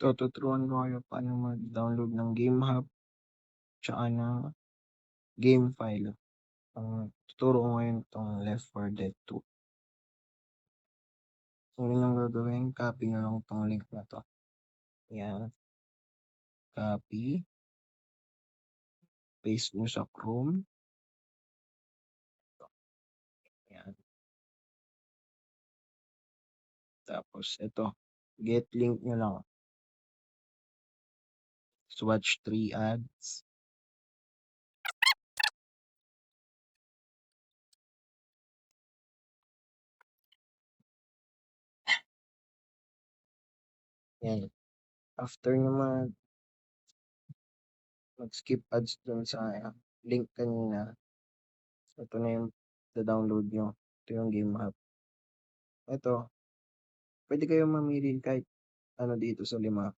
Tuturuan ko kayo paano mag-download ng game hub tsaka ng game file. Ang tuturo ko ngayon itong Left 4 Dead 2. Una niyong gagawin, copy nyo lang itong link na to. Yan. Copy. Paste nyo sa Chrome. Yan. Tapos ito, get link nyo lang. Swatch 3 ads. Yan. After nyo mag-skip ads dun sa link kanina, ito na yung download nyo. Ito yung game hub. Ito, pwede kayong mamili kahit ano dito sa 5.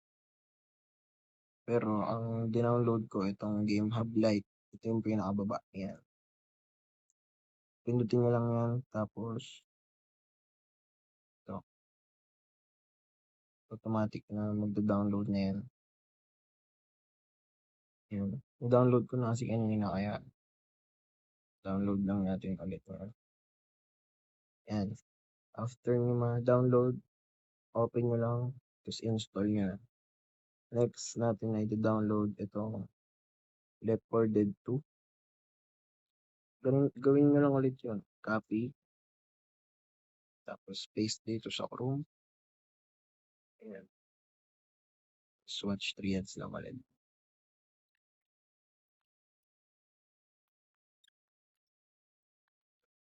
Pero ang dinownload ko itong Game Hub Lite. Ito yung pinakababa. Yan. Pindutin nyo lang yan. Tapos ito. Automatic na magda-download na yan. Yan. I-download ko na kasi kanina kaya download lang natin ulit. Yan. After nyo ma-download, open nyo lang. Tapos install nyo na. Next natin na i-download itong Left 4 Dead 2. Gawin nyo lang ulit yun. Copy. Tapos paste dito sa Chrome. Ayan. Swatch 3 ads lang ulit.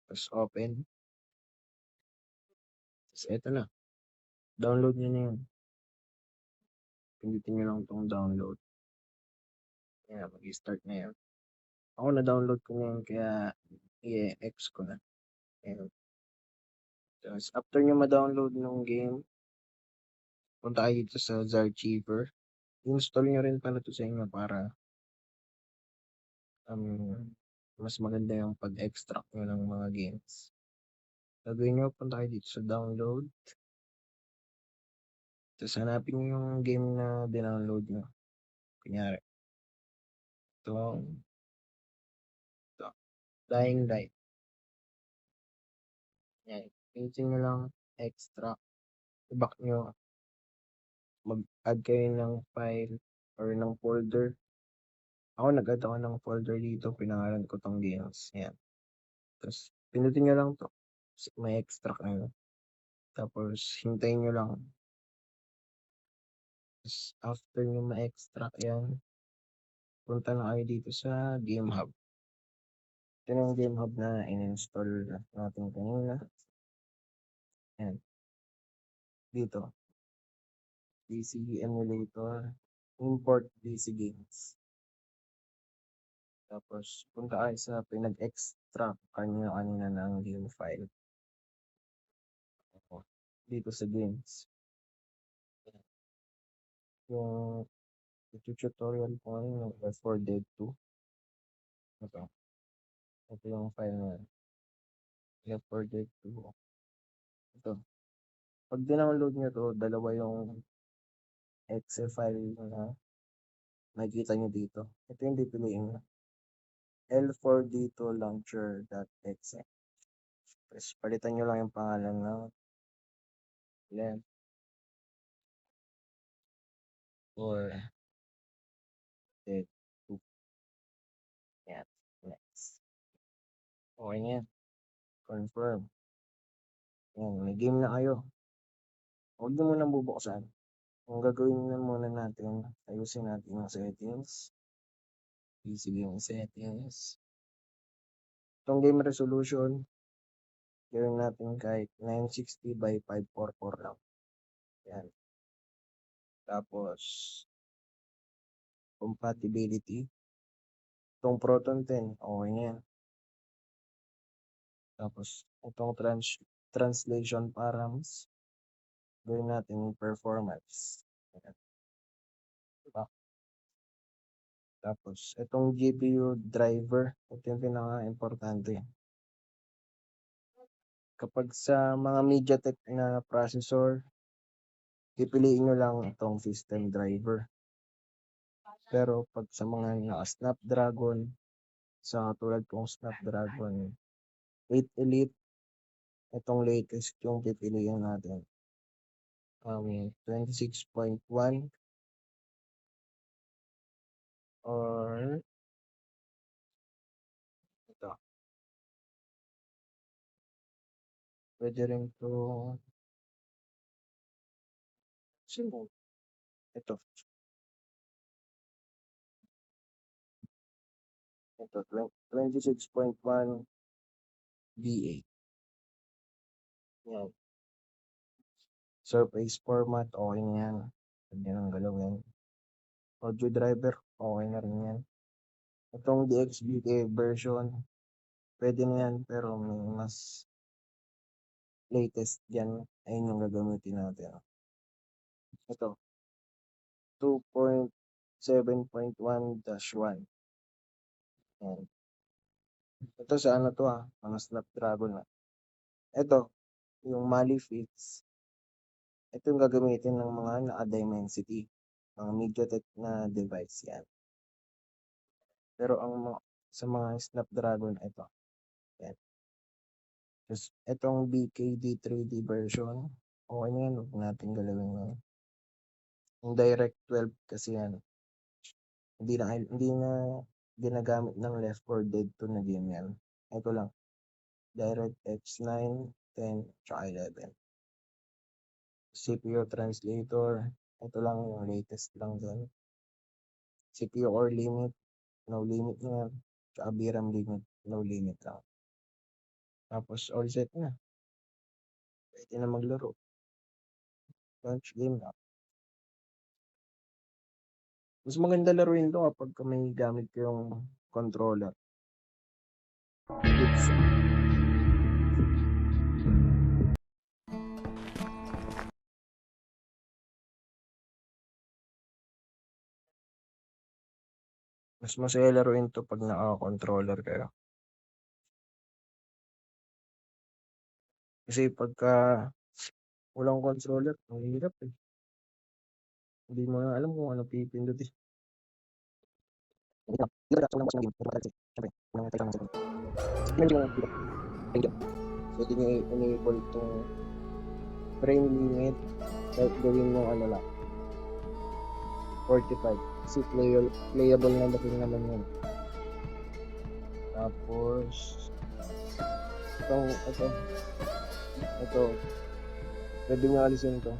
Tapos open. Tapos eto na. Download nyo na yun. Pindutin nyo lang itong download. Ayan, mag-start na yan. Ako na-download ko na yun kaya i-ex ko na. Ayan. Tapos after nyo ma-download ng game, punta kayo dito sa Zarchiver. Install nyo rin pala ito sa inyo para mas maganda yung pag-extract nyo ng mga games. Gagawin nyo, punta kayo dito sa download. Tapos hanapin nyo yung game na dinownload nyo. Kunyari, ito, Dying Light. Yan. Pinsin nyo lang, extract. I-back nyo. Mag-add kayo ng file or ng folder. Ako nag-add ako ng folder dito. Pinangalan ko tong games. Yan. Tapos, pinutin nyo lang to. May extract na yun. Tapos, hintayin nyo lang. Tapos, after nyo ma-extract yan, punta na kayo dito sa Game Hub. Ito na yung Game Hub na in-install natin kanina. Yan. Dito. PC emulator. Import PC games. Tapos, punta kayo sa pinag-extract kanina ng game file. Dito sa games. Yung tutorial ko ngayon yung Left 4 Dead 2. Ito. Ito yung file na Left 4 Dead 2. Ito. Pag dinownload nyo to, dalawa yung exe file na nakikita nyo dito. Ito yung pipiliin nyo. L4 dito launcher.exe. Tapos palitan nyo lang yung pangalan ng Left 4 Dead 2. Yan. Next. Okay na yan. Confirm. Yan. May game na kayo. Huwag nyo munang bubuksan. Ang gagawin na muna natin, ayusin natin yung settings. PC game settings. Itong game resolution, gawin natin kahit 960 by 544 lang. Yan. Tapos, compatibility. Itong Proton 10, okay na yan. Tapos, itong translation params, gawin natin performance. Yan. Diba? Tapos, itong GPU driver, ito yung pinaka-importante. Kapag sa mga MediaTek na processor, pipiliin nyo lang itong system driver. Pero pag sa mga naka-Snapdragon, sa katulad kong Snapdragon 8 Elite, itong latest yung pipiliin natin. 26.1 or ito. Pwede rin to sino? Ito. Ito, 26.1 V8. Yan. Surface format, okay na yan. Pwede nang galawin. Audio driver, okay na rin yan. Itong DXBK version, pwede na yan, pero may mas latest yan. Ayun yung gagamitin natin. Ito, 2.7.1-1. Yan. Ito sa ano to mga Snapdragon na. Ito, yung Mali Fits. Ito yung gagamitin ng mga naka-Dimensity. Mga MediaTek na device yan. Pero sa mga Snapdragon, ito. Yan. Tapos, itong BKD3D version, okay na yan. Huwag natin galawin yan. Yung Direct 12 kasi yan. Hindi na ginagamit ng Left 4 Dead 2 na game yan. Ito lang. DirectX 9, 10, tsaka 11. CPU translator. Ito lang yung latest lang dyan. CPU core limit. No limit na yan. Tsaka VRAM limit. No limit lang. Tapos all set na. Pwede na maglaro. Launch game na. Mas maganda laruin to kapag may gamit kayong controller. Oops. Mas masaya laruin to pag naka-controller kayo. Kasi pagka walang controller, ang hirap eh. Hindi mo na alam kung ano pipindutin. Pwede nyo i-enable itong frame limit kahit gawin mo ano lang 45 kasi playable na rin naman yun. Tapos ito pwede nyo alisin ito.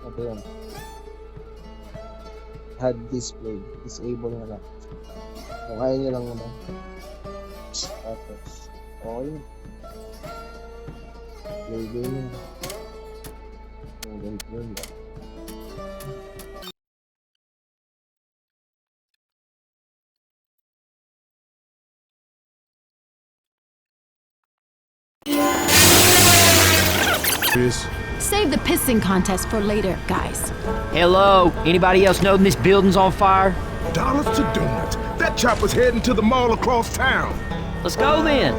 Ito yun, HUD display, disable na lang kung ayaw nyo lang naman. Tapos okay na, play game na. Ang ganito yun lang. Save the pissing contest for later, guys. Hello? Anybody else know this building's on fire? Dollars to donuts. That chopper's heading to the mall across town. Let's go then.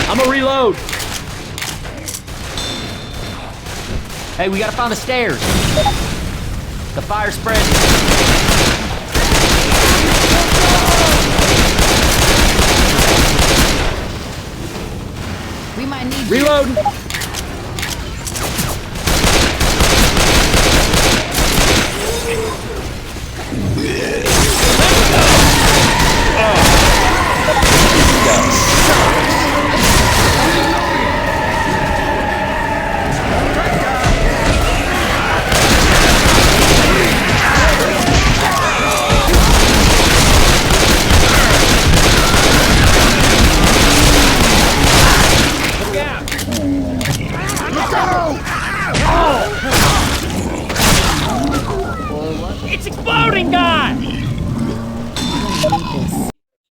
I'ma reload. Hey, we gotta find the stairs. The fire's spreading. We might need Reloading.